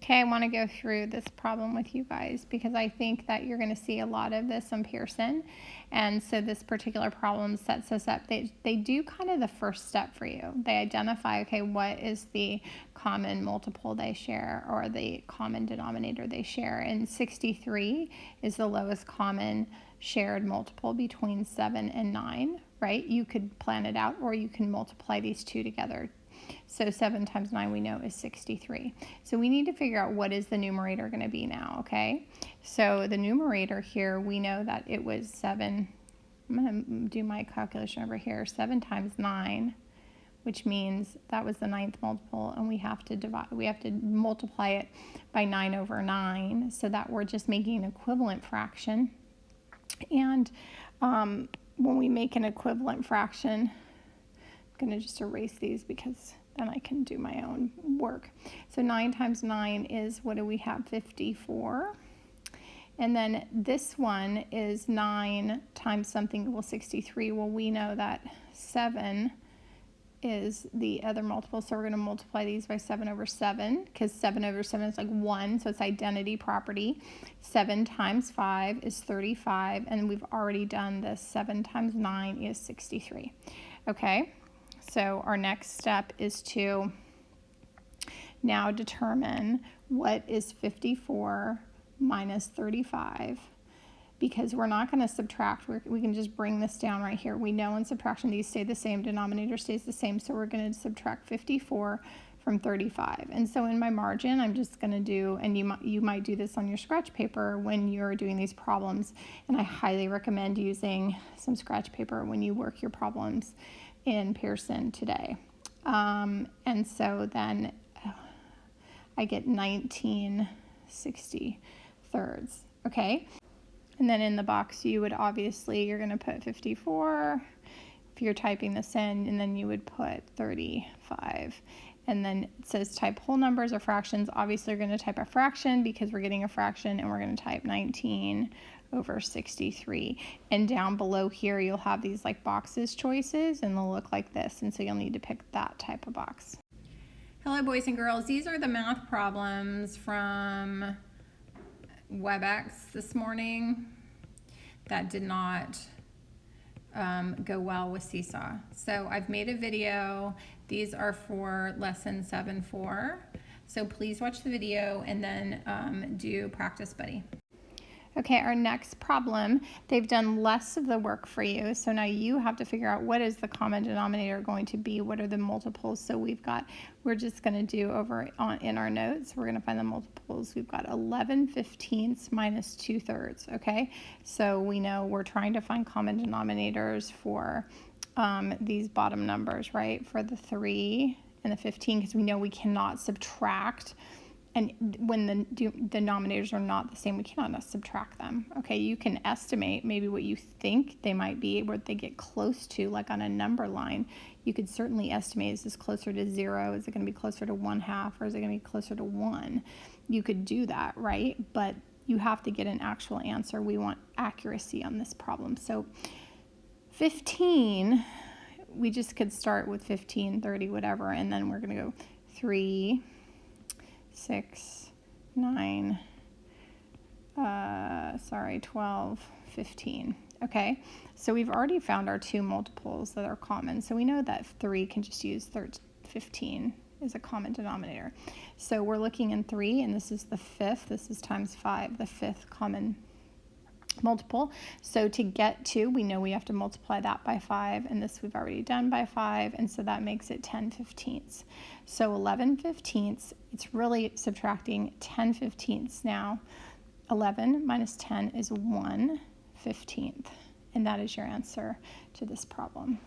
Okay, I want to go through this problem with you guys because I think that you're going to see a lot of this on Pearson. And so this particular problem sets us up. They do kind of the first step for you. They identify, okay, what is the common multiple they share or the common denominator they share. And 63 is the lowest common shared multiple between 7 and 9, right? You could plan it out or you can multiply these two together. So 7 times 9 we know is 63. So we need to figure out what is the numerator going to be now, okay? So the numerator here, we know that it was 7. I'm going to do my calculation over here. 7 times 9, which means that was the 9th multiple, and we have to multiply it by 9 over 9 so that we're just making an equivalent fraction. And when we make an equivalent fraction, I'm going to just erase these because then I can do my own work. So 9 times 9 is, what do we have, 54. And then this one is 9 times something equals 63. Well, we know that 7 is the other multiple, so we're going to multiply these by 7 over 7 because 7 over 7 is like 1, so it's identity property. 7 times 5 is 35, and we've already done this. 7 times 9 is 63. Okay? So our next step is to now determine what is 54 minus 35, because we're not going to subtract. We can just bring this down right here. We know in subtraction these stay the same, denominator stays the same, so we're going to subtract 54 from 35. And so in my margin, I'm just going to do, and you might do this on your scratch paper when you're doing these problems, and I highly recommend using some scratch paper when you work your problems in Pearson today. And so then I get 19/63, okay? And then in the box you would obviously, you're going to put 54 if you're typing this in, and then you would put 35. And then it says type whole numbers or fractions. Obviously you're going to type a fraction because we're getting a fraction, and we're going to type 19 over 63. And down below here you'll have these like boxes choices, and they'll look like this, and so you'll need to pick that type of box. Hello boys and girls, these are the math problems from WebEx this morning that did not go well with Seesaw. So I've made a video. These are for lesson 7.4. So please watch the video and then do practice buddy. Okay, our next problem, they've done less of the work for you. So now you have to figure out what is the common denominator going to be, what are the multiples. So we're just going to do in our notes, we're going to find the multiples. We've got 11/15 minus 2/3, okay? So we know we're trying to find common denominators for these bottom numbers, right? For the 3 and the 15, because we know we cannot subtract. And when the denominators are not the same, we cannot subtract them. Okay, you can estimate maybe what you think they might be, what they get close to, like on a number line. You could certainly estimate, is this closer to 0? Is it going to be closer to 1/2? Or is it going to be closer to 1? You could do that, right? But you have to get an actual answer. We want accuracy on this problem. So 15, we just could start with 15, 30, whatever, and then we're going to go 3, 6, 9, 12, 15. Okay, so we've already found our two multiples that are common. So we know that 3 can just use 15 is a common denominator. So we're looking in 3, and this is the 5th. This is times 5, the 5th common multiple. So to get to, we know we have to multiply that by 5, and this we've already done by 5, and so that makes it 10/15. So 11/15, it's really subtracting 10/15 now. 11 minus 10 is 1/15, and that is your answer to this problem.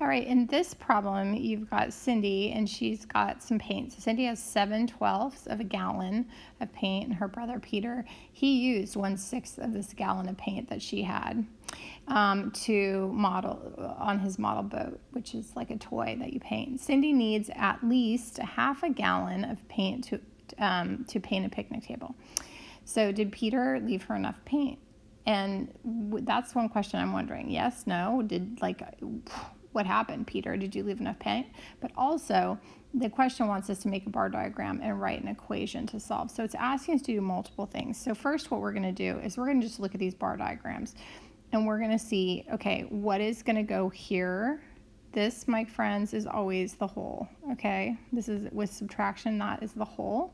All right, in this problem, you've got Cindy, and she's got some paint. So Cindy has 7/12 of a gallon of paint, and her brother Peter, he used 1/6 of this gallon of paint that she had to model on his model boat, which is like a toy that you paint. Cindy needs at least 1/2 gallon of paint to paint a picnic table. So did Peter leave her enough paint? And that's one question I'm wondering. Yes, no? what happened, Peter? Did you leave enough paint? But also, the question wants us to make a bar diagram and write an equation to solve. So it's asking us to do multiple things. So first, what we're going to do is we're going to just look at these bar diagrams, and we're going to see, okay, what is going to go here? This, my friends, is always the whole, okay? This is with subtraction, that is the whole.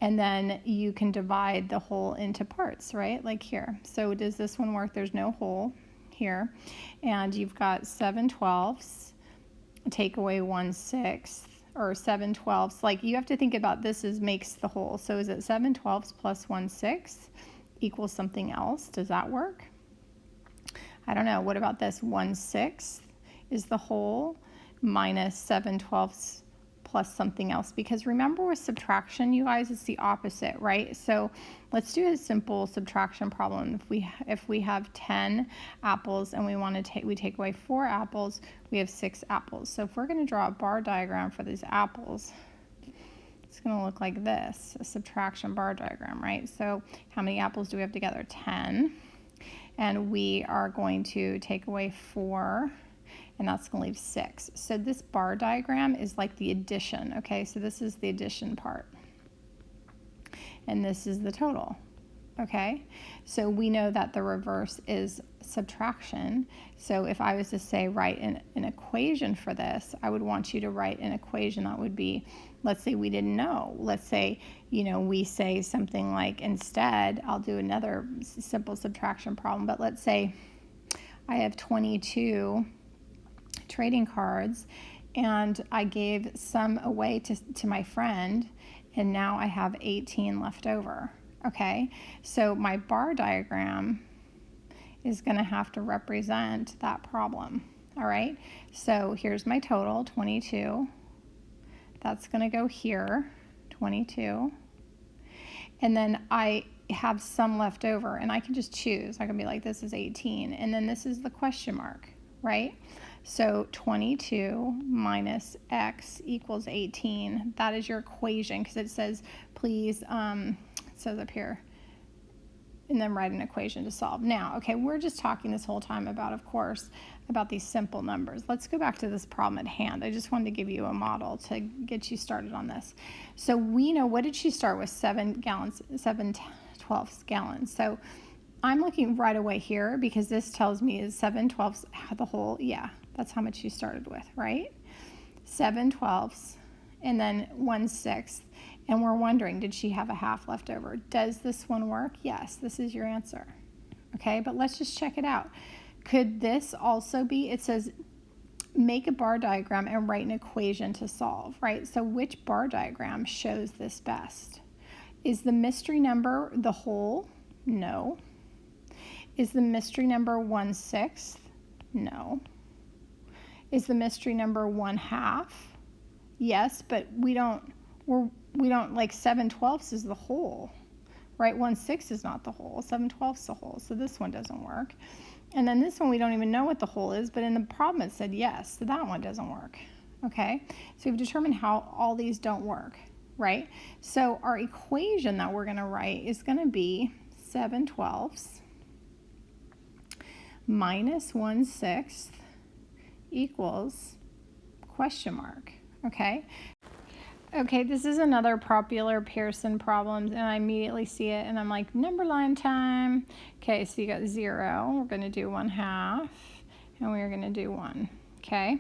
And then you can divide the whole into parts, right? Like here. So does this one work? There's no whole here. And you've got 7/12, take away 1/6, or 7/12. Like, you have to think about this as makes the whole. So is it 7/12 plus 1/6 equals something else? Does that work? I don't know. What about this? 1/6 is the whole minus 7/12 plus something else. Because remember, with subtraction, you guys, it's the opposite, right? So let's do a simple subtraction problem. If we have 10 apples and we take away 4 apples, we have 6 apples. So if we're going to draw a bar diagram for these apples, it's going to look like this, a subtraction bar diagram, right? So how many apples do we have together? 10. And we are going to take away 4, and that's going to leave 6. So this bar diagram is like the addition, okay? So this is the addition part, and this is the total, okay? So we know that the reverse is subtraction. So if I was to say write an equation for this, I would want you to write an equation that would be, let's say we didn't know. Let's say, we say something like, instead, I'll do another simple subtraction problem, but let's say I have 22 trading cards and I gave some away to my friend, and now I have 18 left over. Okay, so my bar diagram is going to have to represent that problem. All right, so here's my total, 22. That's going to go here, 22. And then I have some left over, and I can just choose. I can be like, this is 18, and then this is the question mark, right? So 22 minus x equals 18. That is your equation, because it says, please, it says up here, and then write an equation to solve. Now, okay, we're just talking this whole time about, of course, about these simple numbers. Let's go back to this problem at hand. I just wanted to give you a model to get you started on this. So we know, what did she start with? 7 gallons, 7/12 gallons. So I'm looking right away here, because this tells me is 7/12 the whole. Yeah, that's how much you started with, right? 7/12, and then 1/6. And we're wondering, did she have a half left over? Does this one work? Yes, this is your answer. Okay, but let's just check it out. Could this also be, it says, make a bar diagram and write an equation to solve, right? So which bar diagram shows this best? Is the mystery number the whole? No. Is the mystery number 1/6? No. Is the mystery number 1/2? Yes, but we don't like 7/12 is the whole, right? 1/6 is not the whole. 7/12 is the whole. So this one doesn't work. And then this one, we don't even know what the whole is, but in the problem it said yes, so that one doesn't work. Okay, so we've determined how all these don't work, right? So our equation that we're going to write is going to be 7/12 minus 1/6 equals question mark. Okay. Okay, this is another popular Pearson problem, and I immediately see it, and I'm like, number line time. Okay, so you got 0. We're going to do 1/2, and we're going to do 1. Okay.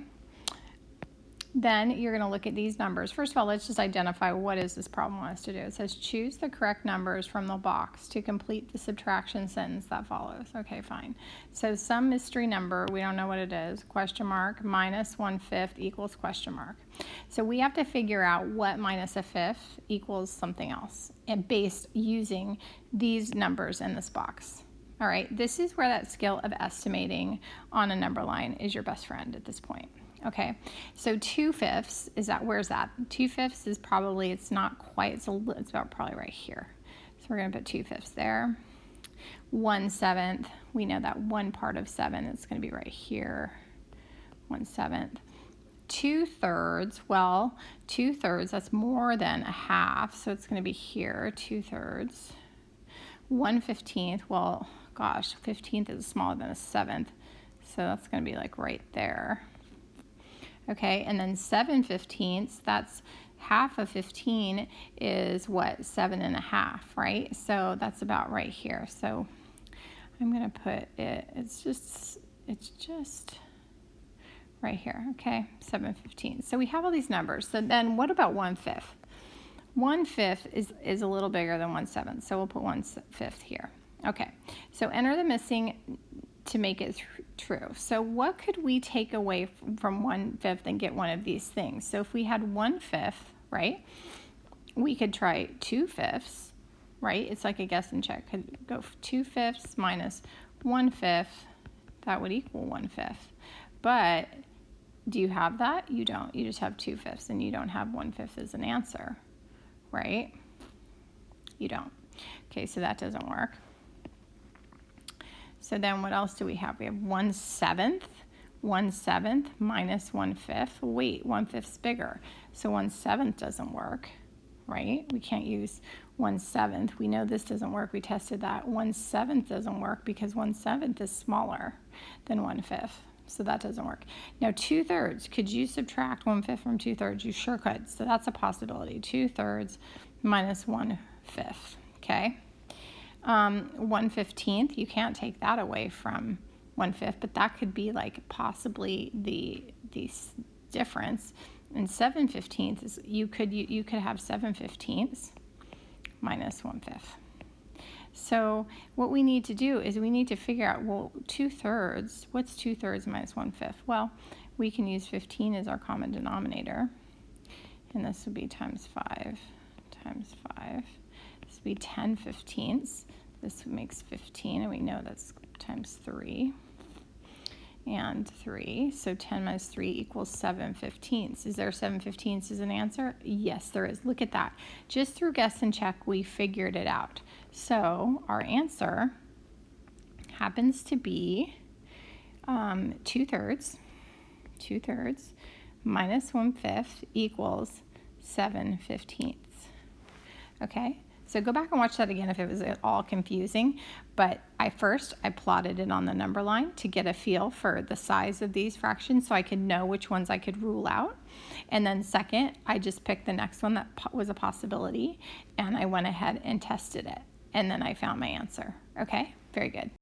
Then you're going to look at these numbers. First of all, let's just identify what is this problem want us to do. It says choose the correct numbers from the box to complete the subtraction sentence that follows. Okay, fine. So some mystery number, we don't know what it is, question mark, minus 1/5 equals question mark. So we have to figure out what minus 1/5 equals something else, and based using these numbers in this box. All right, this is where that skill of estimating on a number line is your best friend at this point. Okay, so 2/5 is that, where's that? 2/5 is probably, it's not quite, it's about probably right here. So we're going to put 2/5 there. 1/7, we know that one part of 7 is going to be right here. 1/7. 2/3, well, 2/3, that's more than a half, so it's going to be here, 2/3. 1/15, well, gosh, 15th is smaller than a 7th, so that's going to be like right there. Okay, and then 7/15, that's half of 15 is what, 7.5, right? So that's about right here. So I'm gonna put it, it's just right here, okay, 7/15. So we have all these numbers. So then what about 1/5? 1/5 is a little bigger than 1/7, so we'll put 1/5 here. Okay, so enter the missing to make it true. So what could we take away from 1/5 and get one of these things? So if we had 1/5, right, we could try 2/5, right? It's like a guess and check. Could go 2/5 minus 1/5, that would equal 1/5. But do you have that? You don't. You just have 2/5, and you don't have 1/5 as an answer, right? You don't. Okay, so that doesn't work. So then what else do we have? We have 1/7. 1/7 minus 1/5. Wait, 1/5's bigger. So 1/7 doesn't work, right? We can't use 1/7. We know this doesn't work. We tested that. 1/7 doesn't work because 1/7 is smaller than 1/5. So that doesn't work. Now 2/3. Could you subtract 1/5 from 2/3? You sure could. So that's a possibility. 2/3 minus 1/5. Okay. 1/15, you can't take that away from 1/5, but that could be like possibly the difference. And 7/15 is you could have 7/15 minus 1/5. So what we need to do is we need to figure out, well, 2/3, what's 2/3 minus 1/5? Well, we can use 15 as our common denominator, and this would be times 5 times 5. This would be 10/15. This makes 15, and we know that's times 3 and 3. So 10 minus 3 equals 7/15. Is there 7/15 as an answer? Yes, there is. Look at that. Just through guess and check, we figured it out. So our answer happens to be 2/3. 2/3 minus 1/5 equals 7/15. Okay, so go back and watch that again if it was at all confusing. But I plotted it on the number line to get a feel for the size of these fractions so I could know which ones I could rule out. And then second, I just picked the next one that was a possibility, and I went ahead and tested it. And then I found my answer. Okay, very good.